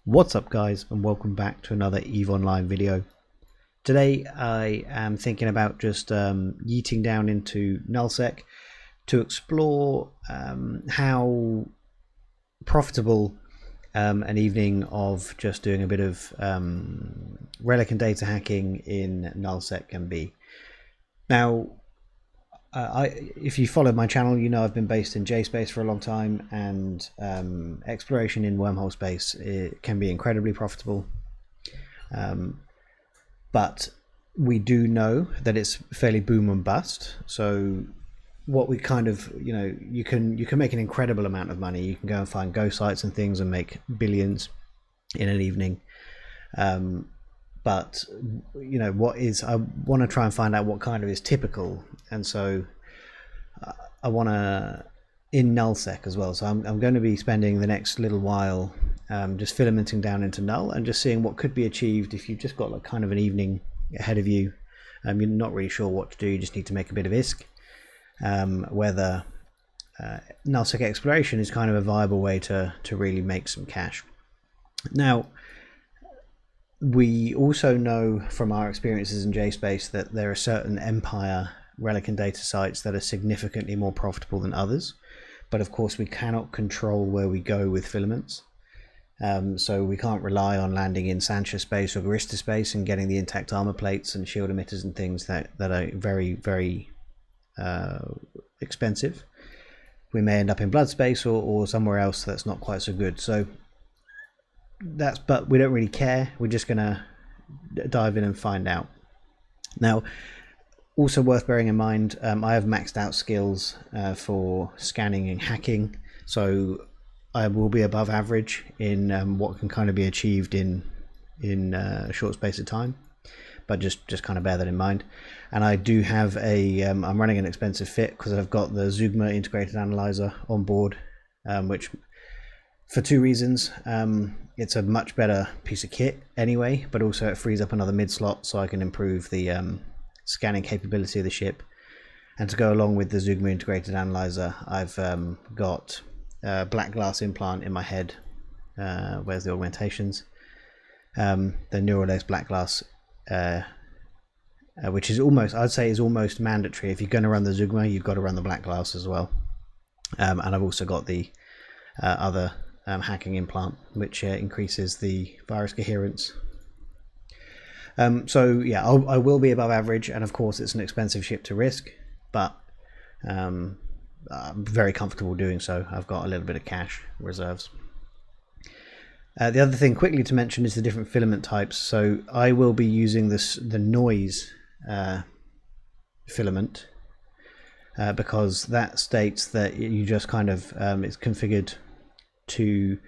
What's up guys, and welcome back to another EVE Online video. Today I am thinking about just yeeting down into Nullsec to explore how profitable an evening of just doing a bit of relic and data hacking in Nullsec can be. Now, if you follow my channel, you know I've been based in JSpace for a long time, and exploration in wormhole space, it can be incredibly profitable. But we do know that it's fairly boom and bust. So what we kind of, you can make an incredible amount of money. You can go and find ghost sites and things and make billions in an evening. But what is, I want to try and find out what kind of is typical, and so I want to in Nullsec as well. So I'm going to be spending the next little while just filamenting down into Null and just seeing what could be achieved if you've just got like kind of an evening ahead of you. You're not really sure what to do, you just need to make a bit of ISK. Whether Nullsec exploration is kind of a viable way to really make some cash. Now, we also know from our experiences in JSpace that there are certain Empire relic and data sites that are significantly more profitable than others, but of course we cannot control where we go with filaments. So we can't rely on landing in Sancha space or Garista space and getting the intact armor plates and shield emitters and things that are very, very expensive. We may end up in blood space or somewhere else that's not quite so good. So but we don't really care. We're just gonna dive in and find out. Now, also worth bearing in mind, I have maxed out skills for scanning and hacking, so I will be above average in what can kind of be achieved in a short space of time. But just kind of bear that in mind. And I do have I'm running an expensive fit because I've got the Zugma integrated analyzer on board, which for two reasons. It's a much better piece of kit anyway, but also it frees up another mid slot so I can improve the scanning capability of the ship. And to go along with the Zugma integrated analyzer, I've got a black glass implant in my head. Where's the augmentations? The Neuraless black glass, which is almost, I'd say, is almost mandatory. If you're going to run the Zugma, you've got to run the black glass as well. And I've also got the other hacking implant, which increases the virus coherence. So yeah, I will be above average, and of course it's an expensive ship to risk, but I'm very comfortable doing so. I've got a little bit of cash reserves. The other thing quickly to mention is the different filament types. So I will be using the noise filament because that states that you just kind of it's configured to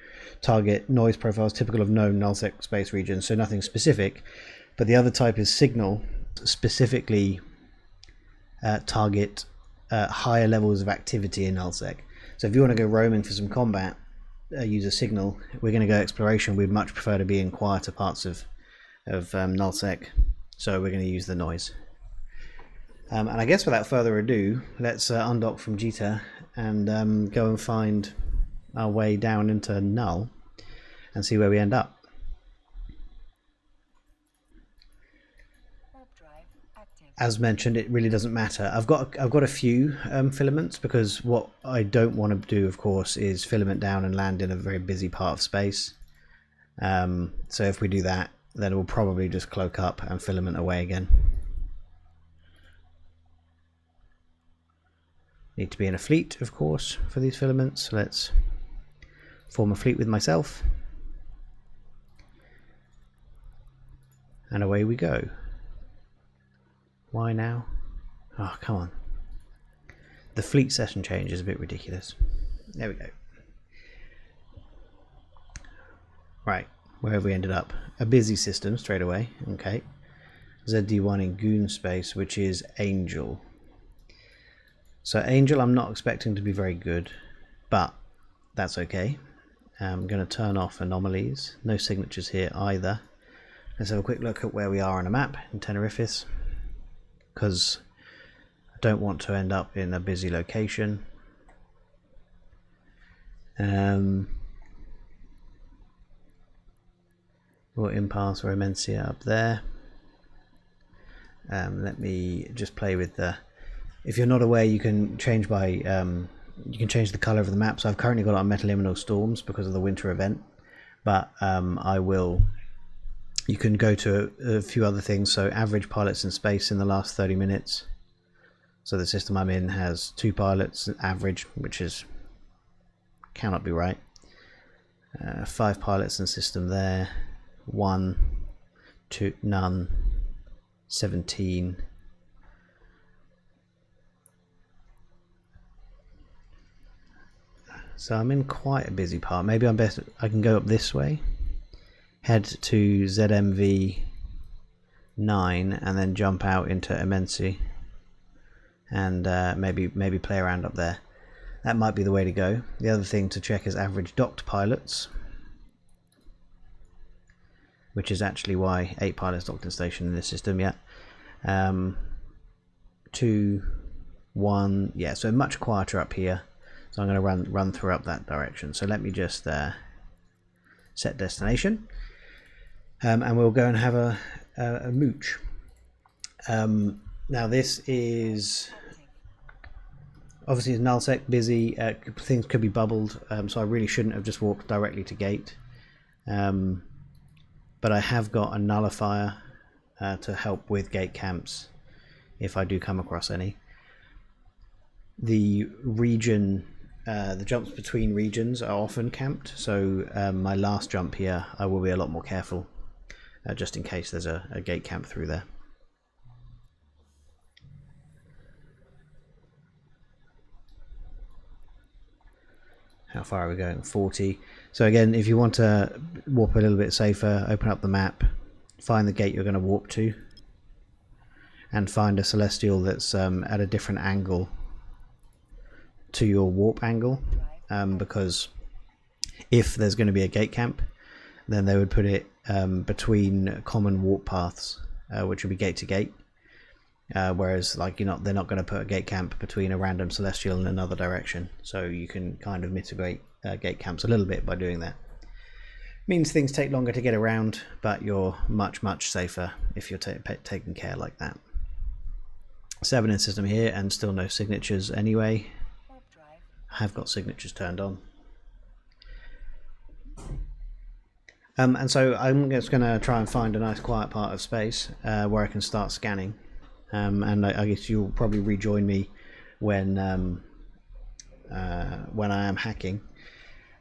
target noise profiles typical of known Nullsec space regions, so nothing specific. But the other type is signal, specifically target higher levels of activity in Nullsec. So if you want to go roaming for some combat, use a signal. We're going to go exploration, we'd much prefer to be in quieter parts of Nullsec, so we're going to use the noise. And I guess without further ado, let's undock from Jita and go and find our way down into Null and see where we end up. As mentioned, it really doesn't matter. I've got a few filaments, because what I don't want to do, of course, is filament down and land in a very busy part of space. So if we do that, then we'll probably just cloak up and filament away again. Need to be in a fleet, of course, for these filaments. So let's form a fleet with myself, and away we go. Why now? Oh, come on. The fleet session change is a bit ridiculous. There we go. Right, where have we ended up? A busy system straight away. Okay. ZD1 in Goon space, which is Angel. So Angel I'm not expecting to be very good, but that's okay. I'm going to turn off anomalies. No signatures here either. Let's have a quick look at where we are on a map in Tenerifis, because I don't want to end up in a busy location. or Impasse or Immensea up there. Let me just play with the... If you're not aware, you can change by you can change the color of the map. So I've currently got it on Metaliminal Storms because of the winter event, but I will... You can go to a few other things. So average pilots in space in the last 30 minutes. So the system I'm in has 2 pilots average, which is cannot be right. 5 pilots in system there. 1, 2, none. 17. So I'm in quite a busy part. Maybe I can go up this way, head to ZMV 9 and then jump out into Immensea and maybe play around up there. That might be the way to go. The other thing to check is average docked pilots, which is actually why 8 pilots docked in station in this system. Yeah, 2, 1. Yeah, so much quieter up here. So I'm going to run through up that direction. So let me just set destination, and we'll go and have a mooch. Now this is obviously it's Nullsec, busy. Things could be bubbled, so I really shouldn't have just walked directly to gate. But I have got a nullifier to help with gate camps if I do come across any. The region, the jumps between regions are often camped, so my last jump here I will be a lot more careful, just in case there's a gate camp through there. How far are we going? 40. So again, if you want to warp a little bit safer, open up the map, find the gate you're going to warp to, and find a celestial that's at a different angle to your warp angle, because if there's going to be a gate camp, then they would put it between common warp paths, which would be gate to gate. Whereas like they're not going to put a gate camp between a random celestial in another direction, so you can kind of mitigate gate camps a little bit by doing that. Means things take longer to get around, but you're much safer if you're taking care like that. 7 in system here, and still no signatures anyway. I have got signatures turned on. And so I'm just going to try and find a nice quiet part of space where I can start scanning. And I guess you'll probably rejoin me when I am hacking.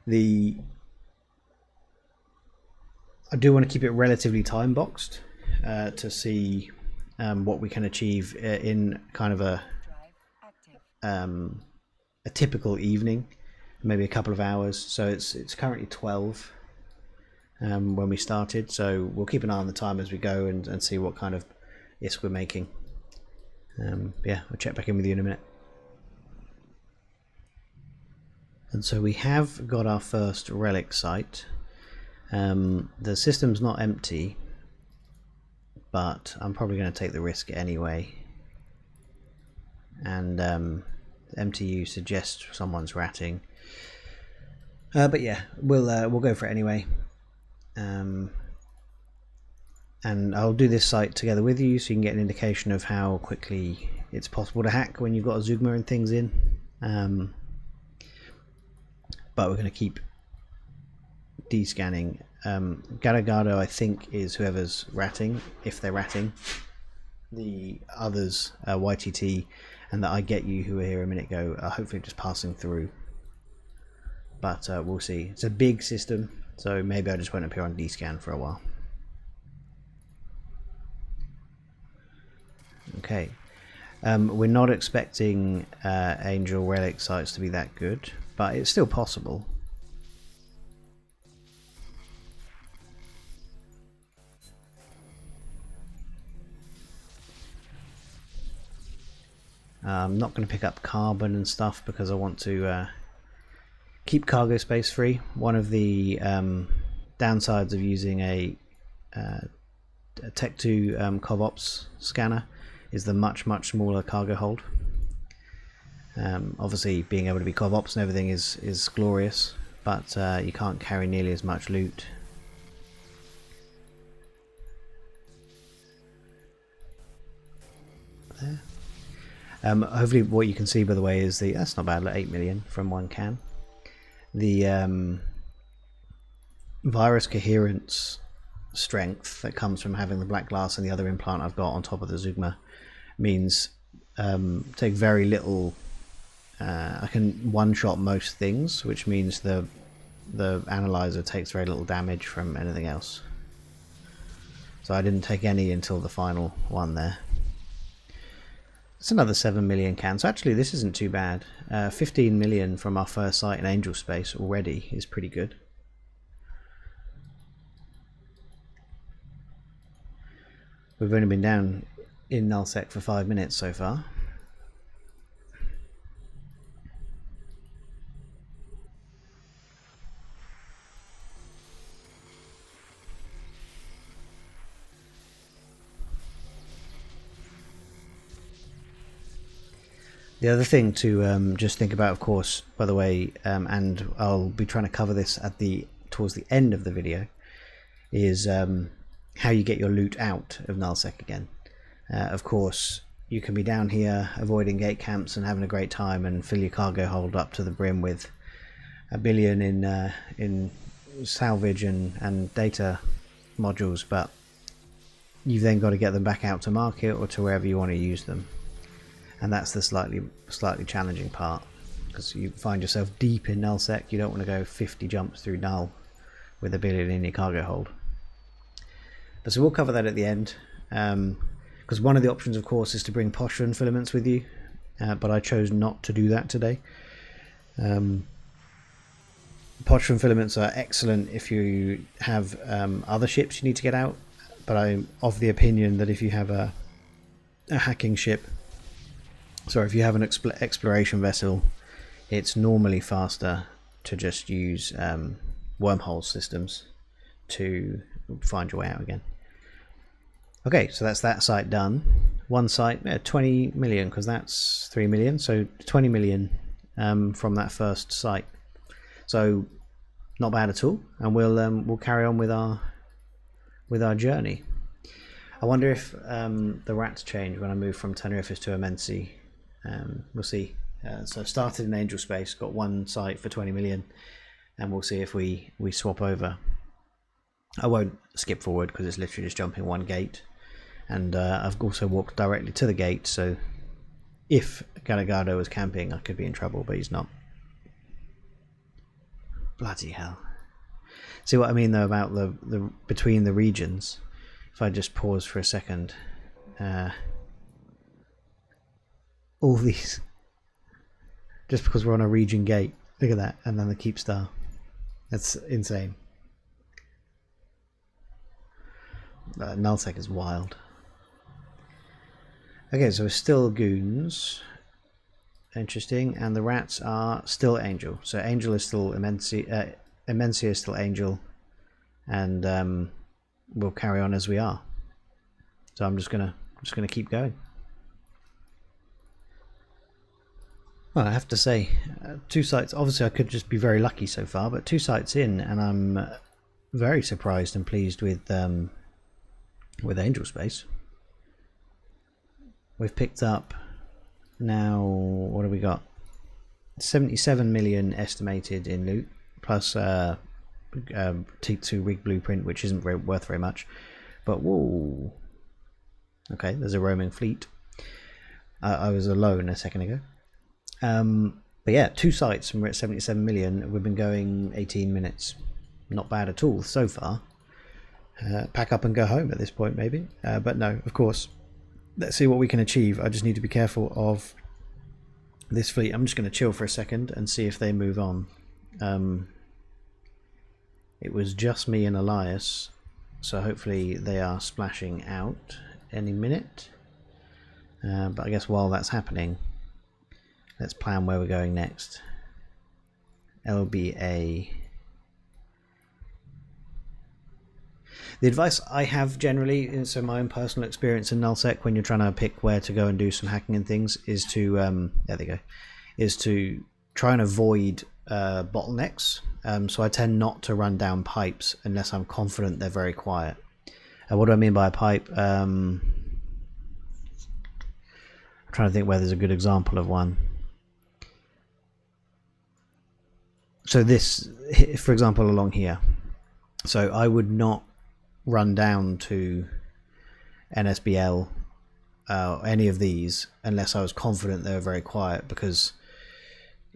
I do want to keep it relatively time boxed to see what we can achieve in kind of a typical evening, maybe a couple of hours. So it's currently 12 when we started, so we'll keep an eye on the time as we go and see what kind of ISK we're making. Yeah, I'll check back in with you in a minute. And so we have got our first relic site. The system's not empty, but I'm probably going to take the risk anyway. And MTU suggests someone's ratting, but yeah, we'll go for it anyway. And I'll do this site together with you so you can get an indication of how quickly it's possible to hack when you've got a Zugma and things in. But we're going to keep descanning. Garagado, I think, is whoever's ratting, if they're ratting. The others, YTT and that I Get You, who were here a minute ago, are hopefully just passing through. But we'll see. It's a big system, so maybe I just won't appear on descan for a while. Okay, we're not expecting Angel Relic sites to be that good, but it's still possible. I'm not going to pick up carbon and stuff because I want to keep cargo space free. One of the downsides of using a Tech 2 CovOps scanner is the much smaller cargo hold. Obviously being able to be CovOps and everything is glorious, but you can't carry nearly as much loot. there. Hopefully what you can see, by the way, is that's not bad, like 8 million from one can. The virus coherence strength that comes from having the black glass and the other implant I've got on top of the Zugma means take very little. I can one-shot most things, which means the analyzer takes very little damage from anything else. So I didn't take any until the final one there. It's another 7 million cans. So actually this isn't too bad. 15 million from our first site in Angel Space already is pretty good. We've only been down in Nullsec for 5 minutes so far. The other thing to just think about, of course, by the way, and I'll be trying to cover this towards the end of the video, is how you get your loot out of Nullsec again. Of course, you can be down here avoiding gate camps and having a great time and fill your cargo hold up to the brim with $1 billion in salvage and data modules, but you've then got to get them back out to market or to wherever you want to use them. And that's the slightly challenging part, because you find yourself deep in Nullsec. You don't want to go 50 jumps through Null with $1 billion in your cargo hold. But so we'll cover that at the end, because one of the options, of course, is to bring Posturing filaments with you, but I chose not to do that today. Posturing filaments are excellent if you have other ships you need to get out, but I'm of the opinion that if you have a hacking ship, sorry, if you have an exploration vessel, it's normally faster to just use wormhole systems to find your way out again. Okay, so that's that site done. One site, 20 million, because that's 3 million, so 20 million from that first site. So not bad at all, and we'll carry on with our journey. I wonder if the rats change when I move from Tenerifis to Amensi. We'll see. So I've started in Angel Space, got one site for 20 million, and we'll see if we swap over. I won't skip forward because it's literally just jumping one gate, and I've also walked directly to the gate, so if Galagado was camping I could be in trouble, but he's not. Bloody hell. See what I mean though about the between the regions? If I just pause for a second, all these, just because we're on a region gate, look at that, and then the keep star, that's insane. Nullsec is wild. Okay, so we're still goons, interesting, and the rats are still Angel. So Angel is still Imensia is still Angel, and we'll carry on as we are. So I'm just gonna keep going. Well, I have to say, 2 sites, obviously I could just be very lucky so far, but 2 sites in, and I'm very surprised and pleased with Angel Space. We've picked up now, what have we got? 77 million estimated in loot, plus T2 rig blueprint, which isn't worth very much. But whoa, okay, there's a roaming fleet. I was alone a second ago. But yeah, 2 sites and we're at 77 million. We've been going 18 minutes. Not bad at all so far. Pack up and go home at this point maybe, but no, of course, let's see what we can achieve. I just need to be careful of this fleet. I'm just going to chill for a second and see if they move on. It was just me and Elias, so hopefully they are splashing out any minute, but I guess while that's happening, let's plan where we're going next. LBA. The advice I have generally, so my own personal experience in Nullsec, when you're trying to pick where to go and do some hacking and things, is to there they go, is to try and avoid bottlenecks. So I tend not to run down pipes unless I'm confident they're very quiet. What do I mean by a pipe? trying to think where there's a good example of one. So this, for example, along here. So I would not run down to NSBL any of these unless I was confident they were very quiet, because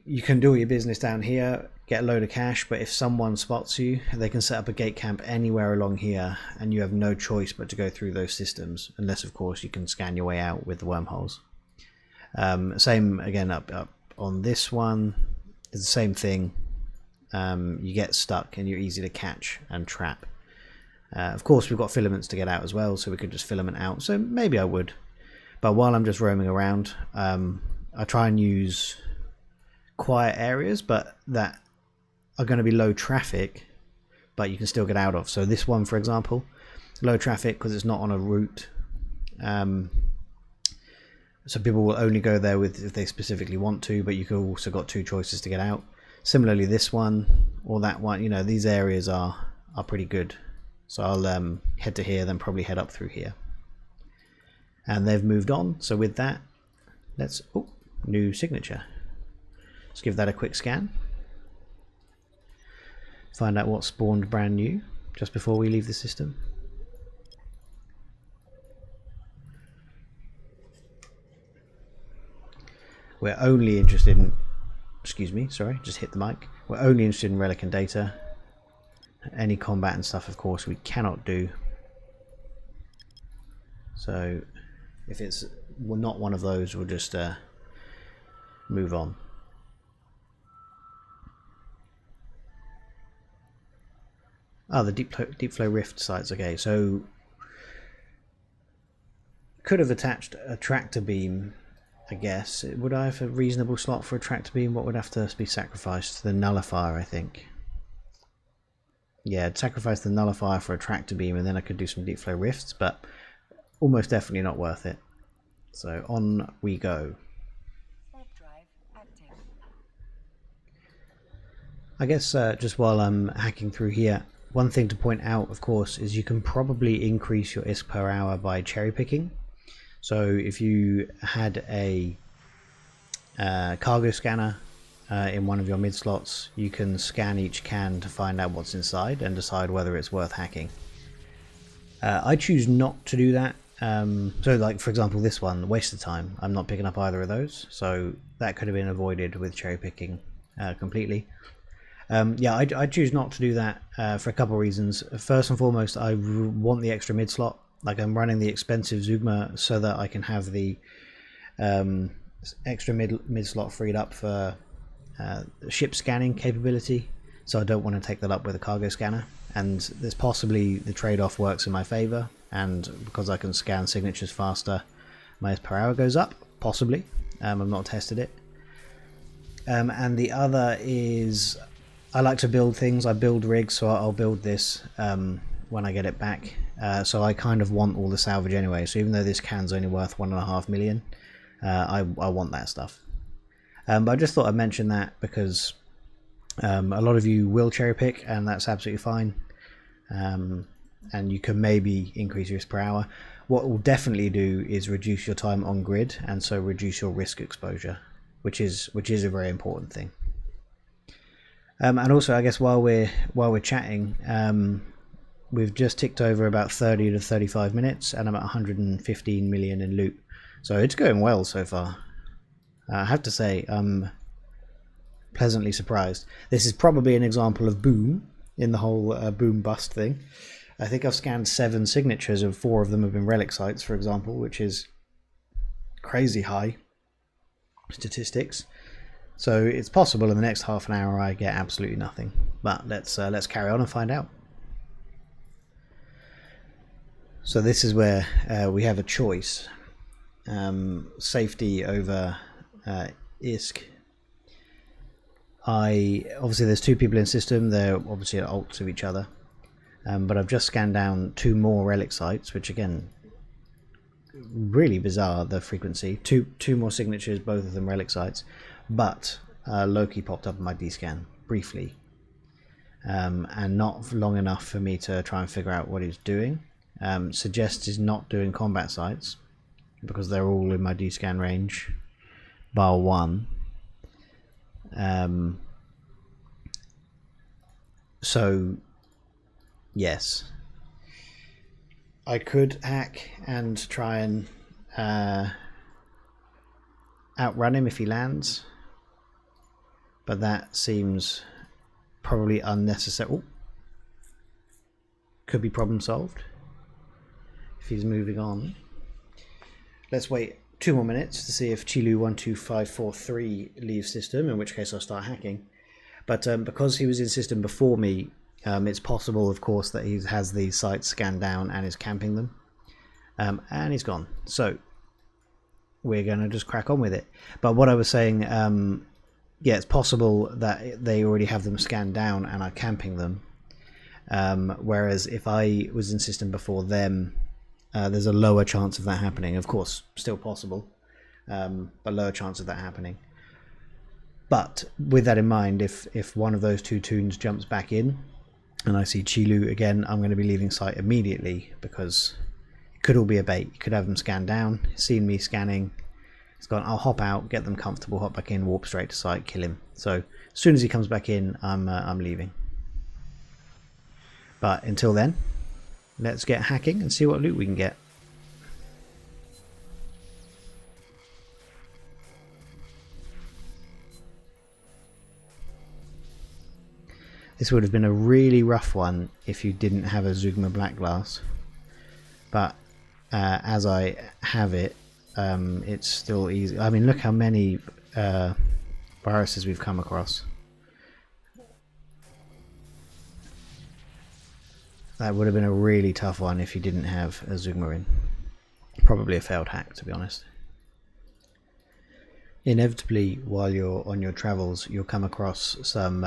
you can do all your business down here, get a load of cash, but if someone spots you, they can set up a gate camp anywhere along here and you have no choice but to go through those systems, unless of course you can scan your way out with the wormholes. Same again up on this one, it's the same thing. You get stuck and you're easy to catch and trap. Of course we've got filaments to get out as well, so we could just filament out, so maybe I would. But while I'm just roaming around, I try and use quiet areas but that are going to be low traffic but you can still get out of. So this one, for example, low traffic because it's not on a route, so people will only go there if they specifically want to, but you could also got two choices to get out. Similarly this one or that one, you know, these areas are pretty good. So I'll head to here, then probably head up through here. And they've moved on, so with that, let's, oh, new signature. Let's give that a quick scan. Find out what spawned brand new just before we leave the system. We're only interested in, excuse me, sorry, just hit the mic. We're only interested in relic and data. Any combat and stuff, of course, we cannot do. So if it's not one of those, we'll just move on. Oh, the deep flow rift sites. Okay, so could have attached a tractor beam, I guess. Would I have a reasonable slot for a tractor beam? What would have to be sacrificed? The nullifier, I think. Yeah, I'd sacrifice the nullifier for a tractor beam, and then I could do some deep flow rifts, but almost definitely not worth it. So on we go. I guess just while I'm hacking through here, one thing to point out, of course, is you can probably increase your ISK per hour by cherry picking. So if you had a cargo scanner in one of your mid slots, you can scan each can to find out what's inside and decide whether it's worth hacking. I choose not to do that. So like, for example, this one, waste of time. I'm not picking up either of those, so that could have been avoided with cherry picking completely. Yeah, I choose not to do that for a couple of reasons. First and foremost, I want the extra mid slot. Like, I'm running the expensive Zugma so that I can have the extra mid slot freed up for ship scanning capability. So I don't want to take that up with a cargo scanner. And there's possibly the trade-off works in my favor, and because I can scan signatures faster, my ISK per hour goes up, possibly. I've not tested it. And the other is, I like to build things. I build rigs, so I'll build this when I get it back. So I kind of want all the salvage anyway. So even though this can's only worth 1.5 million, I want that stuff. But I just thought I'd mention that because a lot of you will cherry pick, and that's absolutely fine. And you can maybe increase your ISK per hour. What it will definitely do is reduce your time on grid, and so reduce your risk exposure, which is a very important thing. And also, I guess while we're chatting, we've just ticked over about 30 to 35 minutes, and I'm at 115 million in loot. So it's going well so far. I have to say, I'm pleasantly surprised. This is probably an example of boom in the whole boom bust thing. I think I've scanned 7 signatures, and 4 of them have been relic sites, for example, which is crazy high statistics. So it's possible in the next half an hour I get absolutely nothing. But let's carry on and find out. So this is where we have a choice. Safety over ISK. Obviously there's 2 people in system, they're obviously at alts of each other. But I've just scanned down 2 more relic sites, which again, really bizarre, the frequency. Two more signatures, both of them relic sites. But Loki popped up in my D-scan briefly, and not long enough for me to try and figure out what he's doing. Suggests he's not doing combat sites, because they're all in my D-scan range, bar one. So yes, I could hack and try and outrun him if he lands, but that seems probably unnecessary. Ooh. Could be problem solved if he's moving on. Let's wait 2 more minutes to see if Chilu12543 leaves system, in which case I'll start hacking. But because he was in system before me, it's possible, of course, that he has these sites scanned down and is camping them. And he's gone. So we're going to just crack on with it. But what I was saying, yeah, it's possible that they already have them scanned down and are camping them. Whereas if I was in system before them, there's a lower chance of that happening. Of course, still possible, but lower chance of that happening. But with that in mind, if one of those two toons jumps back in and I see Chilu again, I'm going to be leaving site immediately, because it could all be a bait. You could have them scanned down, seen me scanning, it's gone, I'll hop out, get them comfortable, hop back in, warp straight to site, kill him. So as soon as he comes back in, I'm leaving. But until then, let's get hacking and see what loot we can get. This would have been a really rough one if you didn't have a Zugma Black Glass, but as I have it, it's still easy. I mean, look how many viruses we've come across. That would have been a really tough one if you didn't have a Zugma in. Probably a failed hack, to be honest. Inevitably, while you're on your travels, you'll come across some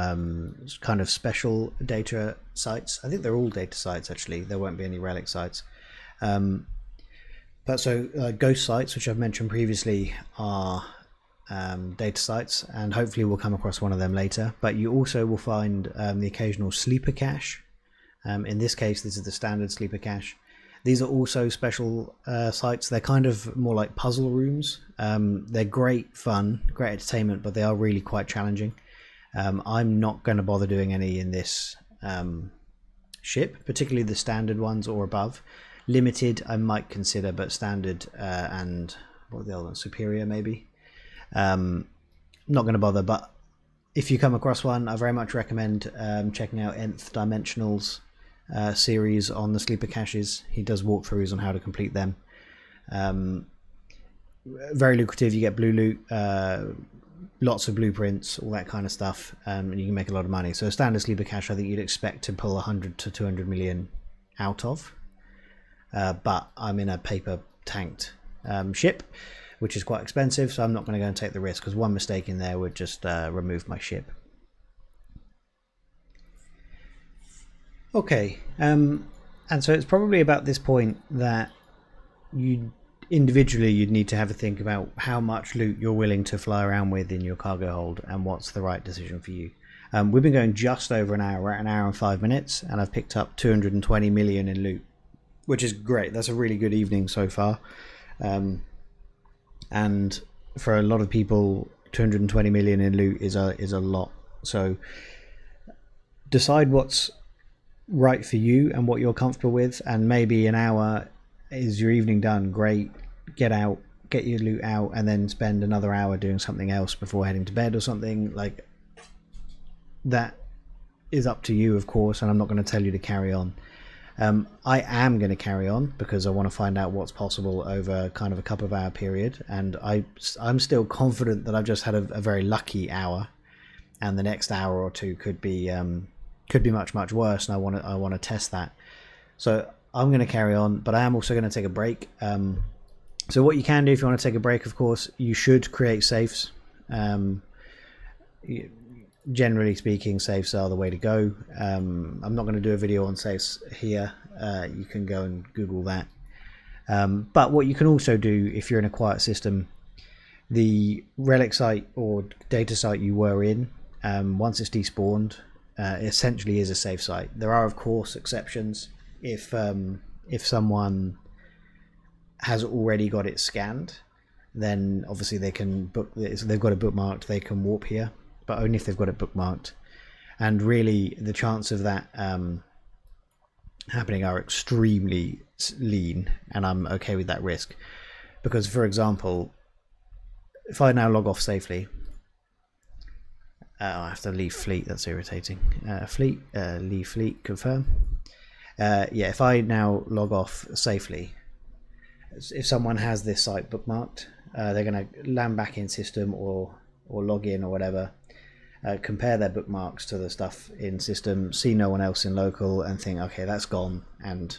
kind of special data sites. I think they're all data sites, actually. There won't be any relic sites. But so ghost sites, which I've mentioned previously, are data sites, and hopefully we'll come across one of them later. But you also will find the occasional sleeper cache. In this case, this is the standard sleeper cache. These are also special sites. They're kind of more like puzzle rooms. They're great fun, great entertainment, but they are really quite challenging. I'm not going to bother doing any in this ship, particularly the standard ones or above. Limited I might consider, but standard and what are the other ones? Superior maybe. Not going to bother, but if you come across one, I very much recommend checking out Nth Dimensional's series on the sleeper caches. He does walkthroughs on how to complete them. Very lucrative. You get blue loot, lots of blueprints, all that kind of stuff, and you can make a lot of money. So a standard sleeper cache, I think you'd expect to pull 100 to 200 million out of, but I'm in a paper tanked ship, which is quite expensive, so I'm not going to go and take the risk, because one mistake in there would just remove my ship. Okay, and so it's probably about this point that you'd need to have a think about how much loot you're willing to fly around with in your cargo hold and what's the right decision for you. We've been going just over an hour. We're at an hour and 5 minutes, and I've picked up 220 million in loot, which is great. That's a really good evening so far. And for a lot of people, 220 million in loot is a lot. So decide what's right for you and what you're comfortable with, and maybe an hour is your evening done. Great, get out, get your loot out, and then spend another hour doing something else before heading to bed or something. Like, that is up to you, of course, and I'm not going to tell you to carry on. I am going to carry on because I want to find out what's possible over kind of a couple of hour period, and I'm still confident that I've just had a very lucky hour, and the next hour or two could be much worse, and I want to test that. So I'm going to carry on, but I am also going to take a break. So what you can do if you want to take a break, of course, you should create safes. Generally speaking, safes are the way to go. I'm not going to do a video on safes here. You can go and Google that. But what you can also do if you're in a quiet system, the relic site or data site you were in, once it's despawned, essentially is a safe site. There are, of course, exceptions. If someone has already got it scanned, then obviously they can book this. They've got it bookmarked, they can warp here, but only if they've got it bookmarked. And really the chance of that happening are extremely lean, and I'm okay with that risk, because for example, if I now log off safely, I have to leave fleet, that's irritating. Leave fleet, confirm. Yeah, if I now log off safely, if someone has this site bookmarked, they're going to land back in system or log in or whatever, compare their bookmarks to the stuff in system, see no one else in local, and think, okay, that's gone, and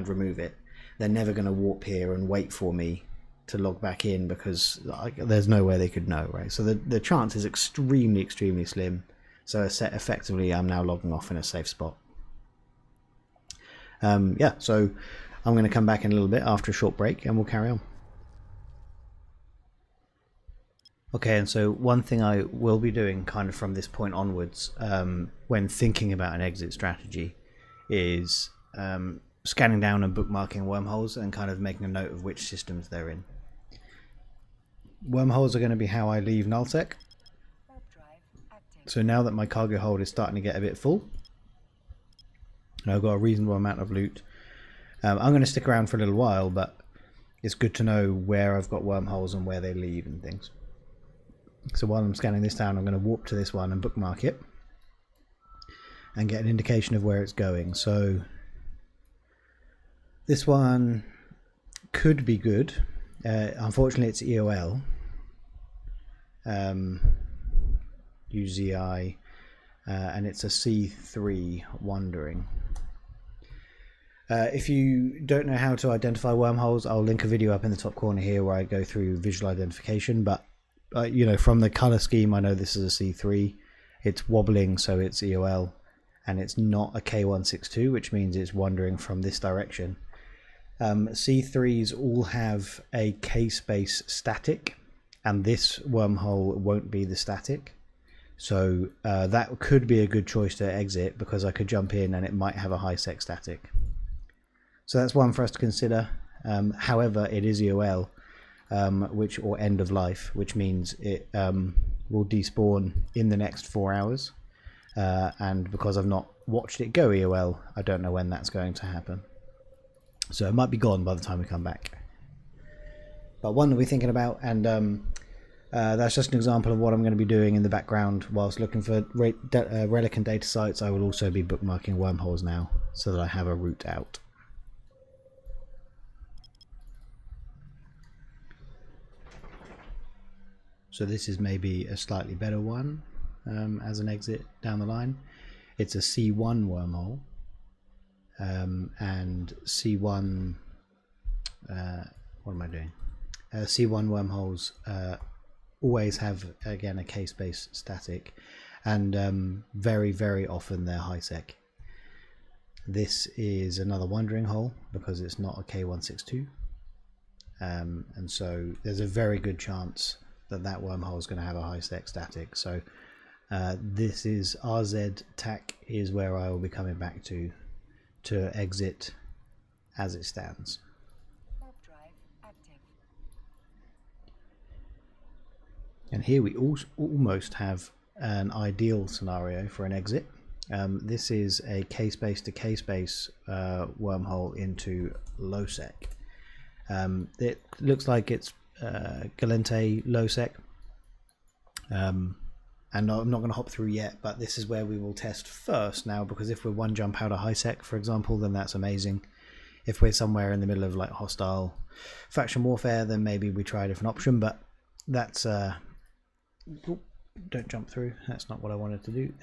remove it. They're never going to warp here and wait for me to log back in, because there's no way they could know, right? So the chance is extremely slim. So effectively I'm now logging off in a safe spot. Yeah, so I'm going to come back in a little bit after a short break and we'll carry on. Okay, and so one thing I will be doing kind of from this point onwards, when thinking about an exit strategy, is scanning down and bookmarking wormholes and kind of making a note of which systems they're in. Wormholes are going to be how I leave Nullsec. So now that my cargo hold is starting to get a bit full, and I've got a reasonable amount of loot, I'm going to stick around for a little while, but it's good to know where I've got wormholes and where they leave and things. So while I'm scanning this down, I'm going to warp to this one and bookmark it and get an indication of where it's going. So this one could be good. Unfortunately it's EOL, UZI, and it's a C3 wandering. If you don't know how to identify wormholes, I'll link a video up in the top corner here where I go through visual identification, but you know, from the color scheme I know this is a C3. It's wobbling, so it's EOL, and it's not a K162, which means it's wandering from this direction. C3s all have a K-space static, and this wormhole won't be the static. So that could be a good choice to exit, because I could jump in and it might have a high sec static. So that's one for us to consider. However, it is EOL, or end of life, which means it will despawn in the next 4 hours. And because I've not watched it go EOL, I don't know when that's going to happen. So it might be gone by the time we come back. But one that we're thinking about, and that's just an example of what I'm going to be doing in the background whilst looking for relic and data sites. I will also be bookmarking wormholes now, so that I have a route out. So this is maybe a slightly better one as an exit down the line. It's a C1 wormhole. And C1, what am I doing? C1 wormholes always have, again, a K-space static, and very often they're high sec. This is another wandering hole because it's not a K162, and so there's a very good chance that that wormhole is going to have a high sec static. So this is RZ TAC is where I will be coming back to exit as it stands. And here we almost have an ideal scenario for an exit. This is a K-space to K-space wormhole into Nullsec. It looks like it's Galente Nullsec. And I'm not going to hop through yet, but this is where we will test first now, because if we're one jump out of high sec, for example, then that's amazing. If we're somewhere in the middle of like hostile faction warfare, then maybe we try a different option, but that's don't jump through, that's not what I wanted to do,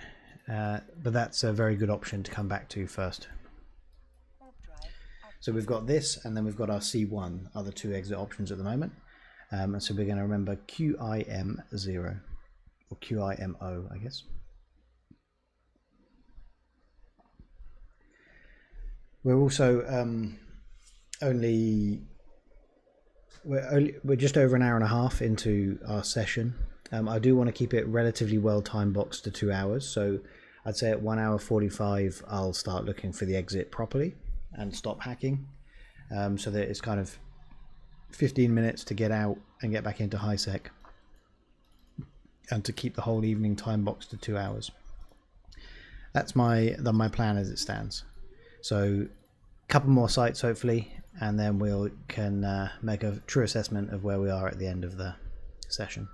but that's a very good option to come back to first. So we've got this, and then we've got our C1, are the two exit options at the moment, and so we're going to remember QIM0. Or QIMO, I guess. We're also we're just over an hour and a half into our session. I do want to keep it relatively well time boxed to 2 hours, so I'd say at 1 hour 45 I'll start looking for the exit properly and stop hacking, so that it's kind of 15 minutes to get out and get back into high sec, and to keep the whole evening time boxed to 2 hours. That's my plan as it stands. So a couple more sites hopefully, and then we can make a true assessment of where we are at the end of the session.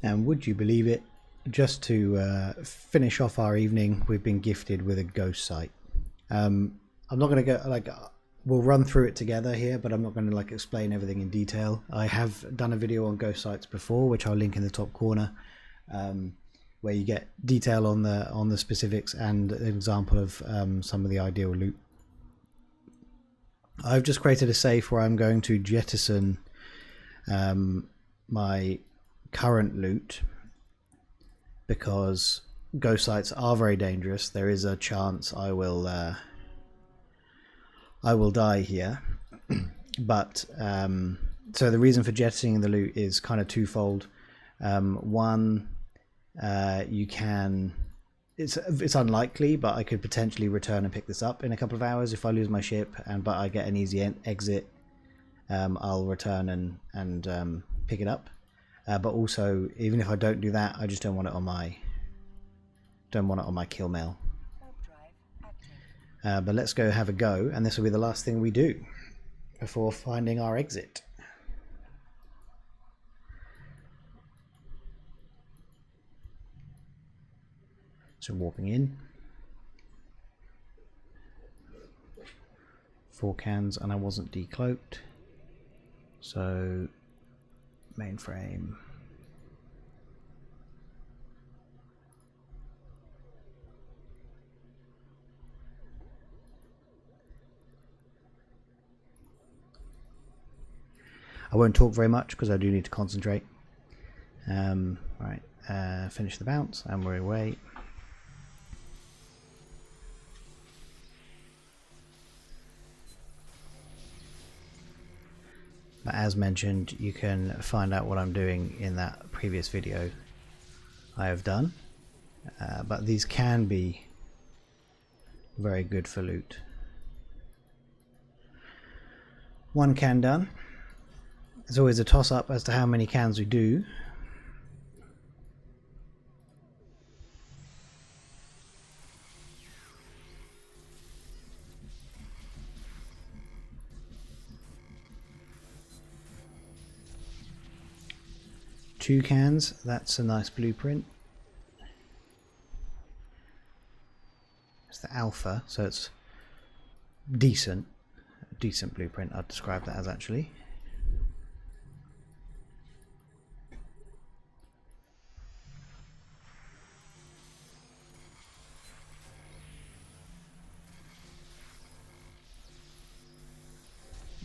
And would you believe it, just to finish off our evening, we've been gifted with a ghost site. I'm not going to go we'll run through it together here, but I'm not going to explain everything in detail. I have done a video on ghost sites before, which I'll link in the top corner, where you get detail on the specifics and an example of some of the ideal loot. I've just created a safe where I'm going to jettison my current loot, because ghost sites are very dangerous. There is a chance I will die here. But so the reason for jettisoning the loot is kind of twofold. One, you can, it's unlikely, but I could potentially return and pick this up in a couple of hours if I lose my ship, but I get an easy exit. I'll return and pick it up. But also, even if I don't do that, I just don't want it on my kill mail. But let's go have a go, and this will be the last thing we do before finding our exit. So warping in. 4 cans, and I wasn't decloaked. So mainframe. I won't talk very much because I do need to concentrate. Right, finish the bounce and we're away. But as mentioned, you can find out what I'm doing in that previous video I have done. But these can be very good for loot. 1 can done. There's always a toss-up as to how many cans we do. Two cans, that's a nice blueprint. It's the alpha, so it's decent blueprint, I'd describe that as actually.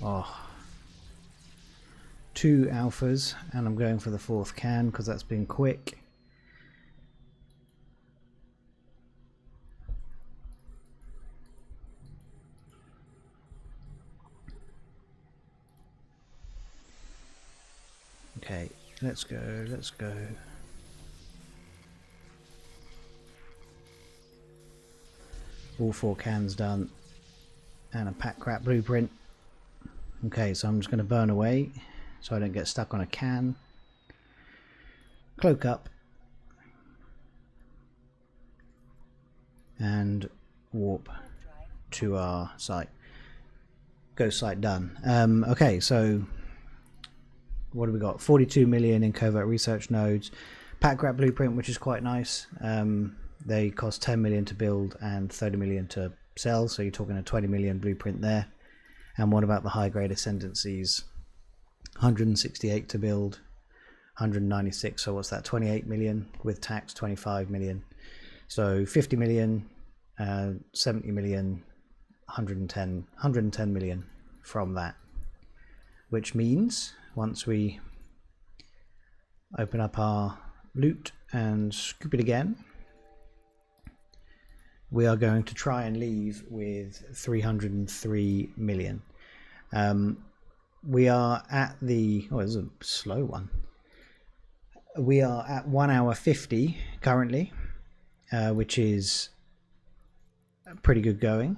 Oh, 2 alphas, and I'm going for the 4th can because that's been quick. Okay, let's go. All 4 cans done, and a pack crap blueprint. Okay, so I'm just going to burn away so I don't get stuck on a can. Cloak up. And warp to our site. Ghost site done. Okay, so what have we got? 42 million in covert research nodes. Pack crap blueprint, which is quite nice. They cost 10 million to build and 30 million to sell, so you're talking a 20 million blueprint there. And what about the high grade ascendancies? 168 to build, 196, so what's that, 28 million with tax, 25 million. So 50 million, 70 million, 110 million from that. Which means once we open up our loot and scoop it again, we are going to try and leave with 303 million. We are at the, oh, it's a slow one. We are at 1 hour 50 currently, which is pretty good going.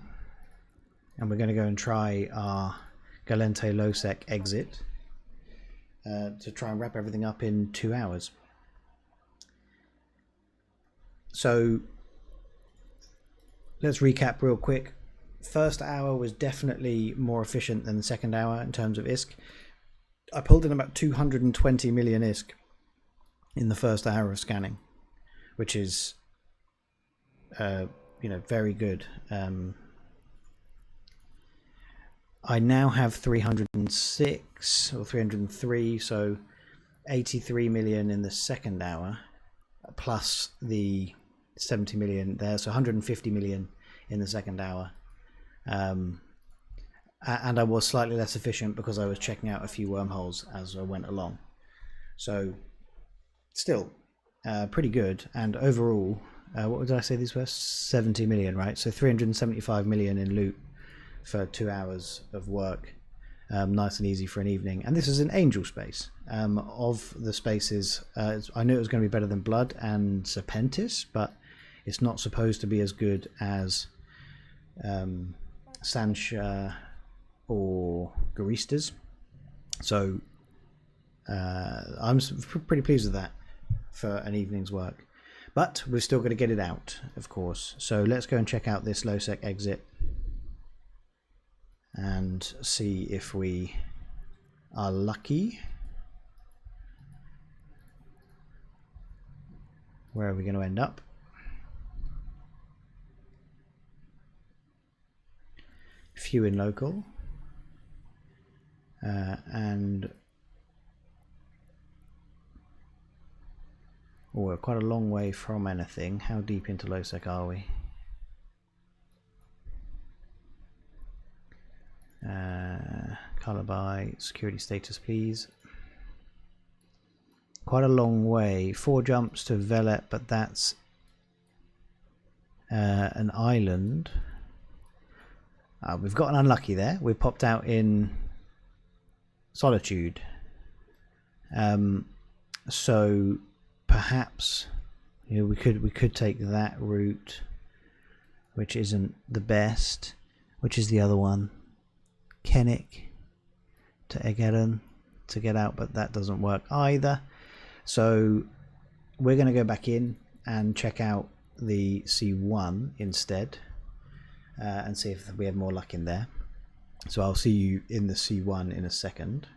and we're going to go and try our Galente Nullsec exit to try and wrap everything up in 2 hours. So let's recap real quick. First hour was definitely more efficient than the second hour in terms of ISK. I pulled in about 220 million ISK in the first hour of scanning, which is very good. I now have 306 or 303, so 83 million in the second hour, plus the 70 million there, so 150 million in the second hour. And I was slightly less efficient because I was checking out a few wormholes as I went along. So still pretty good. And overall, what did I say these were? 70 million, right? So 375 million in loot for 2 hours of work. Nice and easy for an evening. And this is an angel space. Of the spaces, I knew it was going to be better than Blood and Serpentis, but it's not supposed to be as good as Sancha or Garistas. So I'm pretty pleased with that for an evening's work. But we're still going to get it out, of course. So let's go and check out this Nullsec exit and see if we are lucky. Where are we going to end up? Few in local. And we're quite a long way from anything. How deep into Nullsec are we? Color by security status, please. Quite a long way. 4 jumps to Velet, but that's an island. We've gotten unlucky there. We popped out in Solitude. So perhaps we could take that route, which isn't the best. Which is the other one? Kennick to Egeren to get out, but that doesn't work either. So we're going to go back in and check out the C1 instead, and see if we have more luck in there. So I'll see you in the C1 in a second.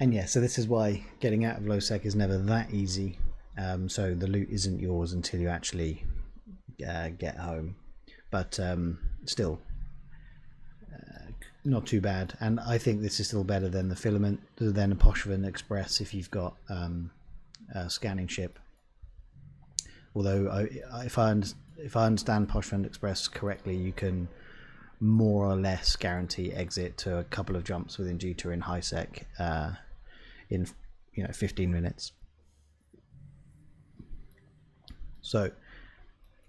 And yeah, so this is why getting out of Nullsec is never that easy. So the loot isn't yours until you actually get home, but still not too bad. And I think this is still better than the Filament, than a Poshvin Express if you've got a scanning ship. Although if I understand Poshvin Express correctly, you can more or less guarantee exit to a couple of jumps within G2 in high sec in 15 minutes. So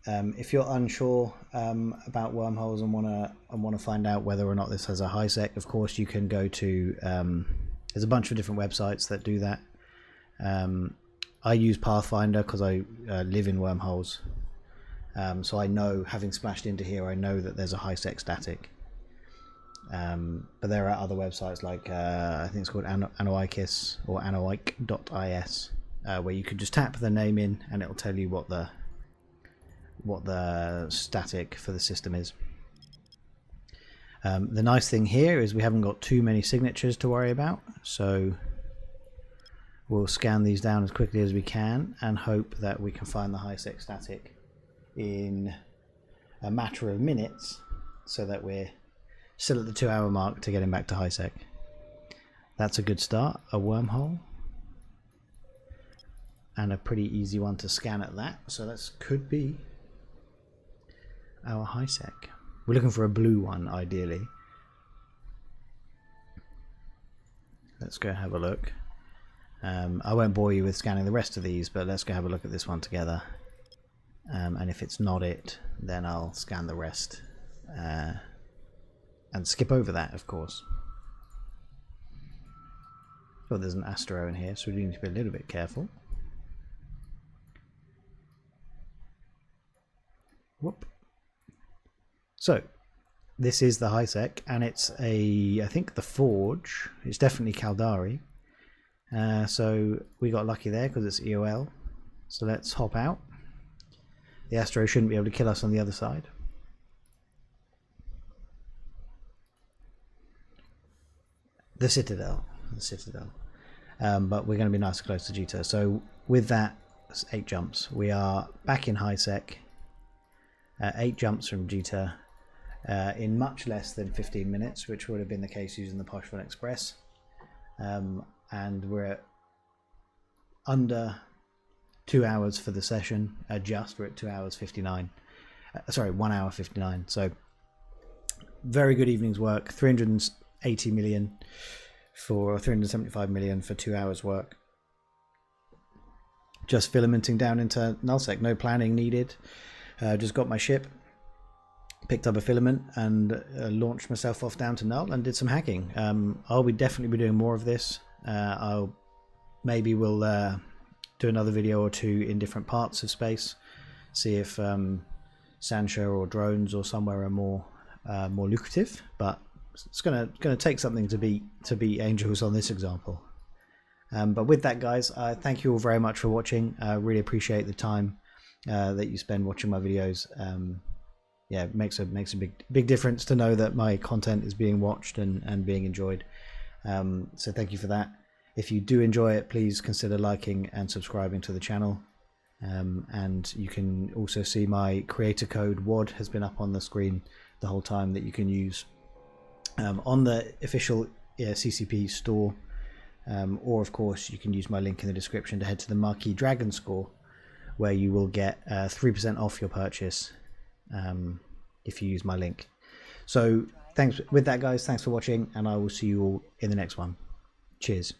if you're unsure about wormholes and want to find out whether or not this has a high sec, of course you can go to there's a bunch of different websites that do that. I use Pathfinder because I live in wormholes, so I know, having splashed into here, I know that there's a high sec static. But there are other websites like I think it's called Anoikis or anoik.is, where you can just tap the name in and it'll tell you what the static for the system is. The nice thing here is we haven't got too many signatures to worry about, so we'll scan these down as quickly as we can and hope that we can find the high sec static in a matter of minutes, so that we're still at the 2 hour mark to getting back to high sec. That's a good start. A wormhole and a pretty easy one to scan at that, so that could be our high sec. We're looking for a blue one ideally. Let's go have a look. I won't bore you with scanning the rest of these, but let's go have a look at this one together. And if it's not it, then I'll scan the rest and skip over that, of course. Oh, there's an Astro in here, so we need to be a little bit careful. Whoop. So this is the Nullsec, and it's I think the Forge. It's definitely Caldari. So we got lucky there because it's EOL. So let's hop out. The Astro shouldn't be able to kill us on the other side. The Citadel. But we're going to be nice and close to Jita. So with that, 8 jumps. We are back in Nullsec. 8 jumps from Jita in much less than 15 minutes, which would have been the case using the Poshville Express. And we're at under 2 hours for the session. We're at 2 hours 59. Sorry, 1 hour 59. So very good evening's work. 380 million for 375 million for 2 hours work. Just filamenting down into Nullsec, no planning needed. Just got my ship, picked up a filament, and launched myself off down to Null and did some hacking. I'll definitely be doing more of this. We'll do another video or two in different parts of space, see if Sancho or drones or somewhere are more lucrative. But it's gonna take something to beat Angels on this example. But with that, guys, thank you all very much for watching. I really appreciate the time that you spend watching my videos. Yeah, it makes a big difference to know that my content is being watched and being enjoyed. So thank you for that. If you do enjoy it, please consider liking and subscribing to the channel. And you can also see my creator code WAD has been up on the screen the whole time that you can use on the official CCP store. Or of course you can use my link in the description to head to the Marquee Dragon store, where you will get 3% off your purchase if you use my link. So thanks with that, guys. Thanks for watching, and I will see you all in the next one. Cheers.